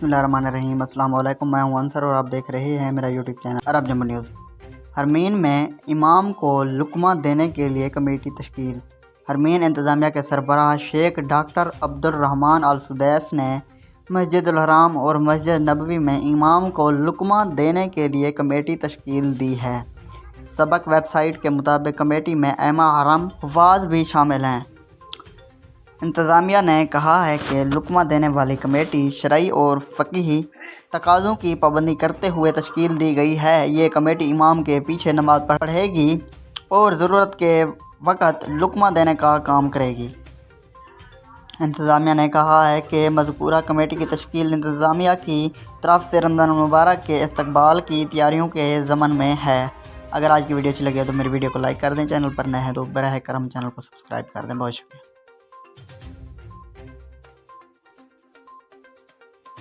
बिस्मिल्लाहिर्रहमानिर्रहीम। अस्सलाम वालेकुम। मैं हूं अंसर और आप देख रहे हैं मेरा यूट्यूब चैनल अरब जंबो न्यूज़। हरमीन में इमाम को लुकमा देने के लिए कमेटी तश्कील। हरमीन इंतज़ामिया के सरबराह शेख डॉक्टर अब्दुर्रहमान अल सुदैस ने मस्जिदुल हराम और मस्जिद नबवी में इमाम को लुकमा देने के लिए कमेटी तश्कील दी है। सबक वेबसाइट के मुताबिक कमेटी में ऐमा हरम हुफ़ाज़ भी शामिल हैं। इंतज़ामिया ने कहा है कि लुकमा देने वाली कमेटी शरई और फ़क़ीही तकाज़ों की पाबंदी करते हुए तश्कील दी गई है। ये कमेटी इमाम के पीछे नमाज़ पढ़ेगी और ज़रूरत के वक़्त लुकमा देने का काम करेगी। इंतज़ामिया ने कहा है कि मज़कूरा कमेटी की तश्कील इंतज़ामिया की तरफ से रमज़ान मुबारक के इस्तक़बाल की तैयारियों के ज़मन में है। अगर आज की वीडियो अच्छी लगी है तो मेरी वीडियो को लाइक कर दें। चैनल पर नए हैं तो बराह करम चैनल को सब्सक्राइब कर दें। बहुत शुक्रिया।